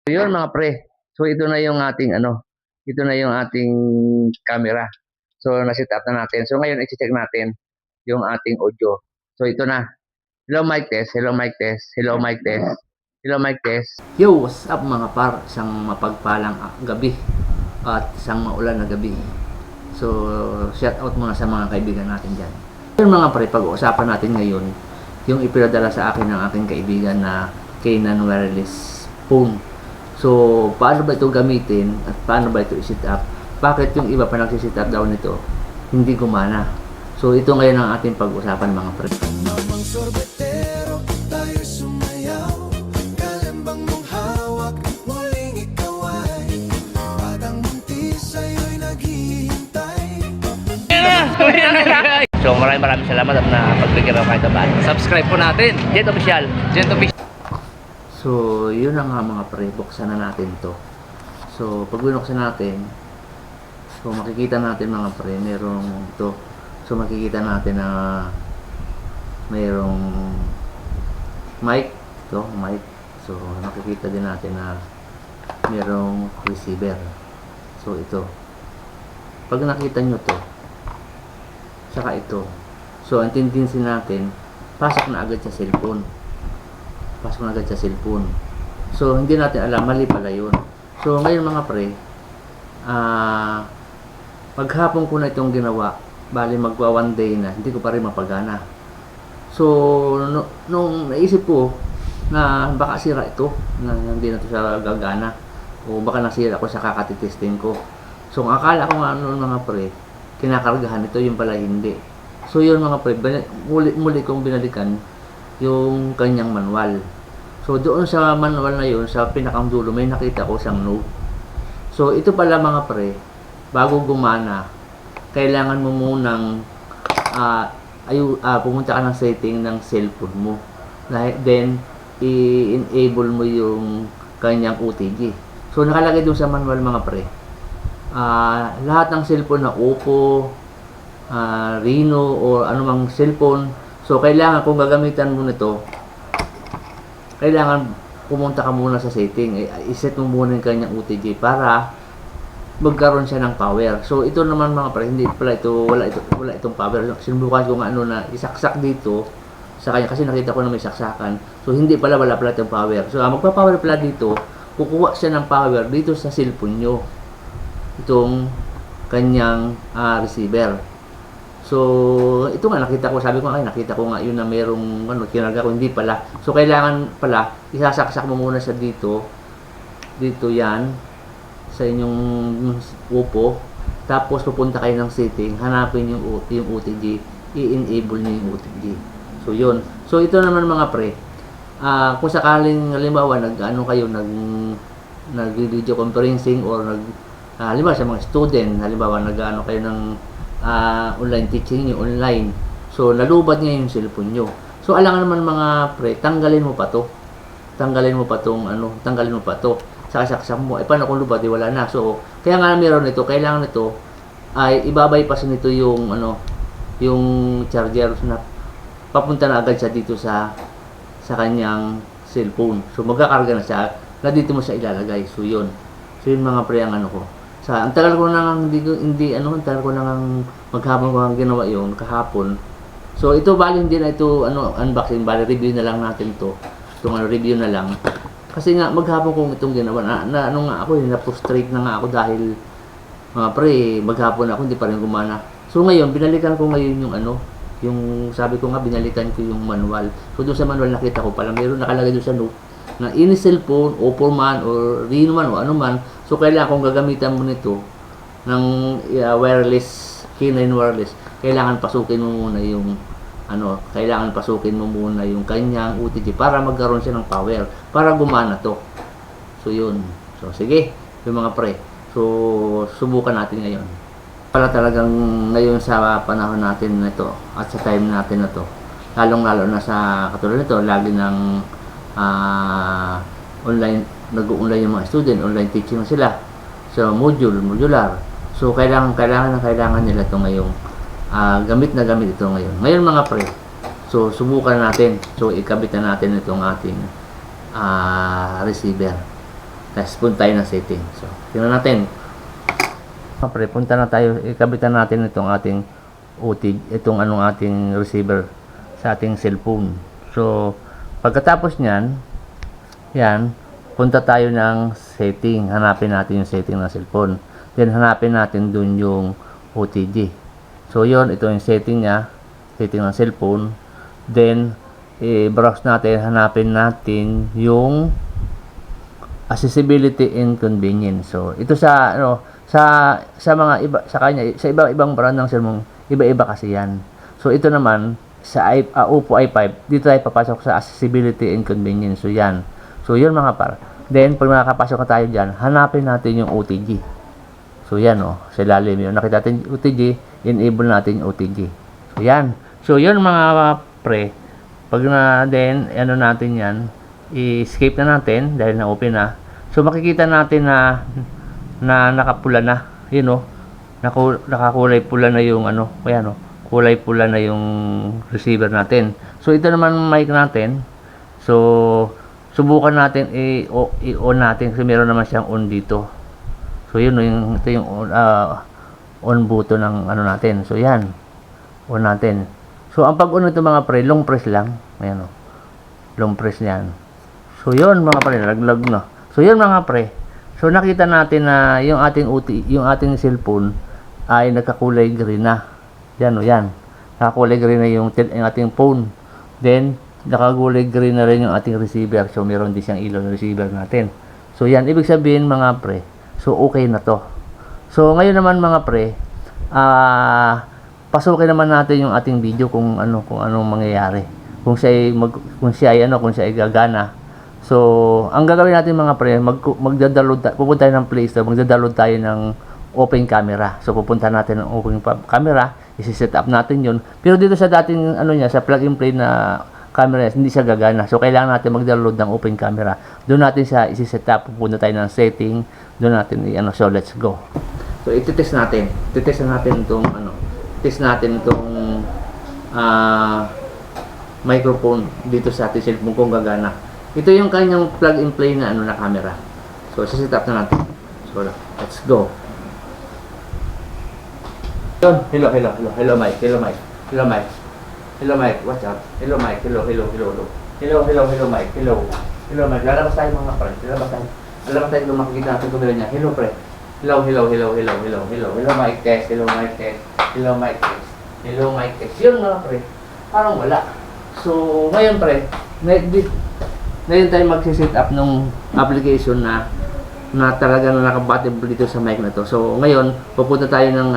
So yun mga pre. So ito na yung ating ito na yung ating camera. So na-set up na natin. So ngayon i-check natin yung ating audio. So ito na. Hello mic test, hello mic test, hello mic test. Hello mic test. Yo, what's up mga par? Isang mapagpalang gabi at isang maulan na gabi. So shout out muna sa mga kaibigan natin diyan. Yung mga pre, pag-uusapan natin ngayon yung ipinadala sa akin ng aking kaibigan na Canon wireless phone. So, paano ba ito gamitin at paano ba ito i-set up? Bakit yung iba pa nagsi-set up daw nito hindi gumana? So, ito ngayon ang ating pag-usapan mga pre. Mamang sorbetero, tayo sumayaw. Kalembang mong hawak, muling ikaw ay batang buntis, sa'yo'y naghihintay. So, maraming salamat at napagbigyan ako kahit ba. Subscribe po natin. Jet Official. Jet Official. So, yun na nga mga pre, buksan na natin to. So, pag binuksan natin, so makikita natin mga pre, merong to. So, makikita natin na merong mic, to, mic. So, makikita din natin na merong receiver. So, ito. Pag nakita nyo to, saka ito. So, intindihin natin, pasok na agad sa cellphone. Pasok na agad sa cellphone. So, hindi natin alam, mali pala yun. So, ngayon mga pre, maghapon ko na itong ginawa. Bali, magwa 1 day na, hindi ko pa rin mapagana. So, nung naisip ko na baka sira ito, na hindi na ito siya gagana. O baka nasira ko sa kakatitesting ko. So, ang akala ko nga noon mga pre, kinakargahan ito, yung pala hindi. So, yun mga pre, muli kong binalikan yung kanyang manual. So doon sa manual na yun, sa pinakang dulo, may nakita ko siyang note. So ito pala mga pre, bago gumana, kailangan mo munang pumunta ka ng setting ng cellphone mo. Then i-enable mo yung kanyang OTG. So nakalagay doon sa manual mga pre, lahat ng cellphone na Oppo, Reno o anumang cellphone. So, kailangan kung gagamitan mo nito, kailangan pumunta ka muna sa setting. I-set mo muna yung kanyang OTG para magkaroon siya ng power. So, ito naman mga pre, hindi pala ito, wala itong power. Sinubukan ko nga isaksak dito sa kanya kasi nakita ko na may saksakan. So, hindi pala, wala pala itong power. So, magpa-power pala dito, kukuha siya ng power dito sa cellphone nyo. Itong kanyang receiver. So, ito nga nakita ko, sabi ko nakita ko nga yun na merong kinarga ko, hindi pala. So, kailangan pala isasaksak mo muna sa dito yan sa inyong Oppo. Tapos pupunta kayo ng setting, hanapin yung OTG, i-enable niyo yung OTG. So, yun. So, ito naman mga pre, kung sakaling halimbawa nag-video conferencing or halimbawa sa mga student, halimbawa kayo ng online teaching nyo, online. So, nalubad niya yung cellphone nyo. So, alangan naman mga pre, tanggalin mo pa to. Tanggalin mo pa to. Saksak mo. Paano kung lubad? Wala na. So, kaya nga meron nito, kailangan nito, ay ibabypass nito yung, yung charger na papunta na agad siya dito sa kanyang cellphone. So, magkakarga na siya, na dito mo siya ilalagay. So, yun. So, yun mga pre, ang ko. Ang tagal ko nang ang tagal ko nang maghapon ko ang ginawa yun kahapon. So ito bali hindi na ito unboxing, bali review na lang natin to. Itong review na lang. Kasi nga maghapon ko itong ginawa na ako na-frustrate na nga ako dahil mga pre, maghapon ako hindi pa rin gumana. So ngayon binalikan ko ngayon yung yung sabi ko nga binalikan ko yung manual. So doon sa manual nakita ko pala meron nakalagay doon sa note na any cellphone, Oppo man or Reno man o ano man, so kailangan kung gagamitan mo nito ng wireless, Canon wireless, kailangan pasukin mo muna yung kanyang OTG para magkaroon siya ng power para gumana to. So yun. So sige, yung mga pre. So subukan natin ngayon. Pala talagang ngayon sa panahon natin na ito at sa time natin na to, lalong-lalo na sa katulad nito, lagi ng online, nag-online yung mga student, online teaching na sila. So, modular. So, kailangan nila ito ngayong gamit na gamit ito ngayon. Ngayon mga pre, so, subukan natin. So, ikabit na natin itong ating receiver. Tapos punta tayo ng setting. So, tingnan natin. Pre, punta na tayo, ikabitan natin itong ating itong ating receiver sa ating cellphone. So, pagkatapos niyan, yan, punta tayo ng setting. Hanapin natin yung setting ng cellphone. Then, hanapin natin dun yung OTG. So, yun, ito yung setting niya. Setting ng cellphone. Then, i-browse natin, hanapin natin yung accessibility and convenience. So, ito sa mga iba sa kanya, sa iba-ibang brand ng cellphone, iba-iba kasi 'yan. So, ito naman sa Oppo i5, dito tayo papasok sa accessibility and convenience. So, 'yan. So, 'yun mga par. Then, pag nakakapasok na tayo diyan, hanapin natin yung OTG. So, 'yan sa ilalim 'yun. Nakita natin yung OTG, enable natin yung OTG. So, 'yan. So, 'yun mga pre. Pag natin 'yan, i-escape na natin dahil na-open na. So, makikita natin na nakapula na. Yun nakakulay pula na yung kulay pula na yung receiver natin. So, ito naman mic natin. So, subukan natin i-on natin kasi meron naman siyang on dito. So, yun ito yung on button ng natin. So, yan. On natin. So, ang pag-on nito mga pre, long press lang. Ayan long press niyan. So, yun mga pre, nalaglag na. So, yun mga pre. So, nakita natin na yung ating cellphone ay nagkakulay green na. Yan yan. Nakakulay green na yung ating phone. Then, nakakulay green na rin yung ating receiver. So, meron din siyang ilaw ng receiver natin. So, yan. Ibig sabihin mga pre. So, okay na to. So, ngayon naman mga pre, pasukin naman natin yung ating video kung anong mangyayari. Kung siya ay gagana. So, ang gagawin natin mga pre, pupunta tayo ng Play Store, magda-download tayo ng open camera. So, pupunta natin ng open camera, isi-set up natin yun. Pero dito sa dating, sa plug and play na camera, hindi siya gagana. So, kailangan natin mag-download ng open camera. Doon natin siya isi-set up, pupunta tayo ng setting, doon natin, so, let's go. So, iti-test natin. Test natin itong microphone dito sa ating cellphone kung gagana. Ito yung kanyang plug and play na na camera. So, set up na natin. So, let's go. Hello mic. Hello mic. What's up? Hello mic. Hello mic. Hello mic. Lalabas tayo mga pre. Lalabas tayo kung makikita natin kung meron niya. Hello pre. Hello mic test. Hello mic test. Yun mga pre. Parang wala. So, ngayon pre, ngayon tayo magsiset up ng application na talaga nakabatable dito sa mic na to. So, ngayon, pupunta tayo ng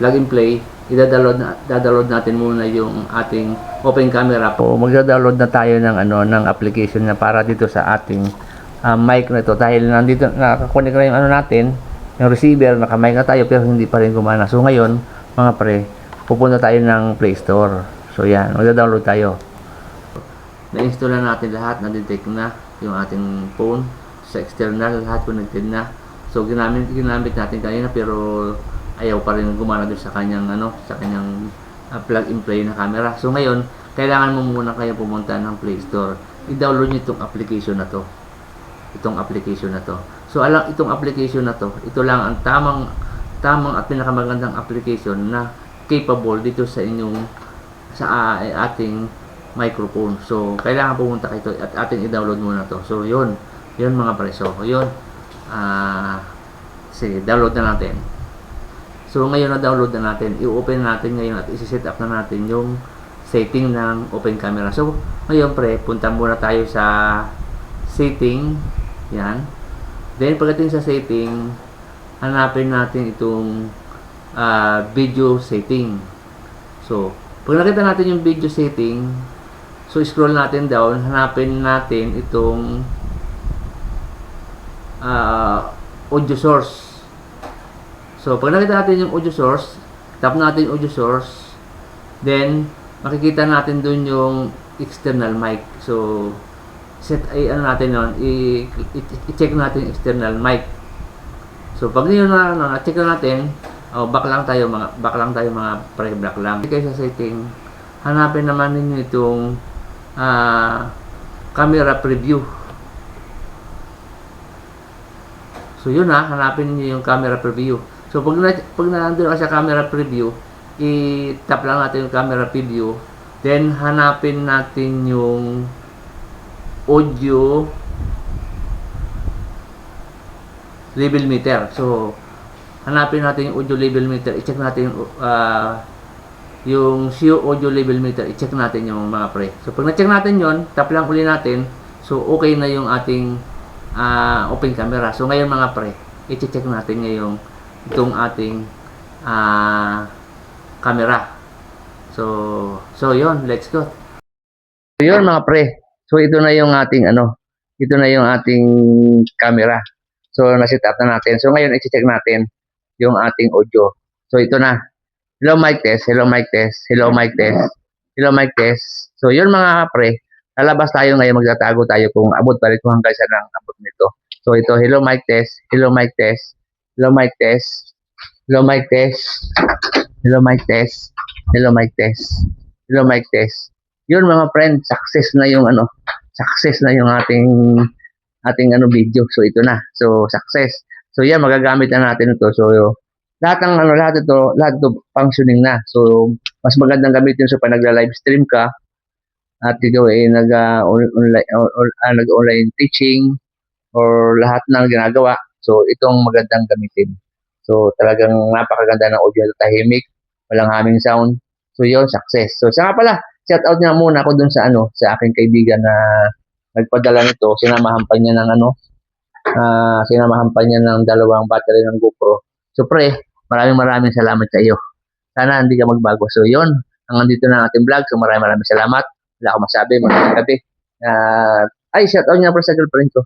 plug and play. Download natin muna yung ating open camera. So, magda-download na tayo ng application na para dito sa ating mic na to. Dahil nandito, nakakunik na yung natin, yung receiver, naka-mic na tayo, pero hindi pa rin gumana. So, ngayon, mga pre, pupunta tayo ng Play Store. So, yan, magda-download tayo. Na-install na natin lahat, na-detect na yung ating phone sa external, lahat connected na. So, ginamit natin kanina pero ayaw pa rin gumana doon sa kanyang plug and play na camera. So, ngayon, kailangan mo muna kayo pumunta ng Play Store. I-download niyo itong application na to. So, itong application na to, ito lang ang tamang at pinakamagandang application na capable dito sa ating microphone. So, kailangan pumunta kayo at ating i-download muna to. So, yun mga pre. So, yun. Sige, download na natin. So, ngayon na-download na natin. I-open natin ngayon at isi-set up na natin yung setting ng open camera. So, ngayon pre, punta muna tayo sa setting. Yan. Then, pagdating sa setting, hanapin natin itong video setting. So, pag nakita natin yung video setting, so scroll natin down, hanapin natin itong audio source. So, pag nakita natin yung audio source, tap natin audio source, then makikita natin dun yung external mic. So, i-check natin yung external mic. So, pag yun na-check na natin, back lang tayo mga pre-back lang. Kayo sa setting, hanapin naman ninyo itong camera preview. So yun ha, hanapin niyo yung camera preview. So pag nandun ka sa camera preview, i-tap lang natin yung camera preview. Then hanapin natin yung audio level meter. So hanapin natin yung audio level meter, i-check natin yung CO audio level meter, i-check natin yung mga pre. So pag na-check natin yon, tap lang uli natin. So okay na yung ating open camera. So ngayon mga pre, i-check natin ngayong itong ating camera. So yon, let's go. So yun mga pre. So ito na yung ating ito na yung ating camera. So na-set up na natin. So ngayon i-check natin yung ating audio. So ito na. Hello mic test, hello mic test, hello mic test, hello mic test. So yun mga pre, lalabas tayo ngayon, magtatago tayo kung abot pa rin kung hanggang saan ang abot nito. So ito, hello mic test, hello mic test, hello mic test, hello mic test, hello mic test, hello mic test, hello mic test. Yun mga friend, success na yung success na yung ating video. So ito na. So success. So yan, magagamit na natin ito. So lahat ito functioning na. So mas magandang gamitin sa pag nagla-live stream ka at ikaw ay nag-online teaching or lahat ng ginagawa. So itong magandang gamitin. So talagang napakaganda ng audio, tahimik, walang humming sound. So yun, success. So sa nga pala, shout out nga muna ako dun sa sa aking kaibigan na nagpadala nito. Sinamahan pa niya ng sinamahan pa niya ng 2 battery ng GoPro. So pre, maraming salamat sa iyo. Sana hindi ka magbago. So yun, hanggang dito na ang ating vlog. So maraming salamat. Wala akong masabi, magandang gabi. Ay, shout out nga pala sa girlfriend ko.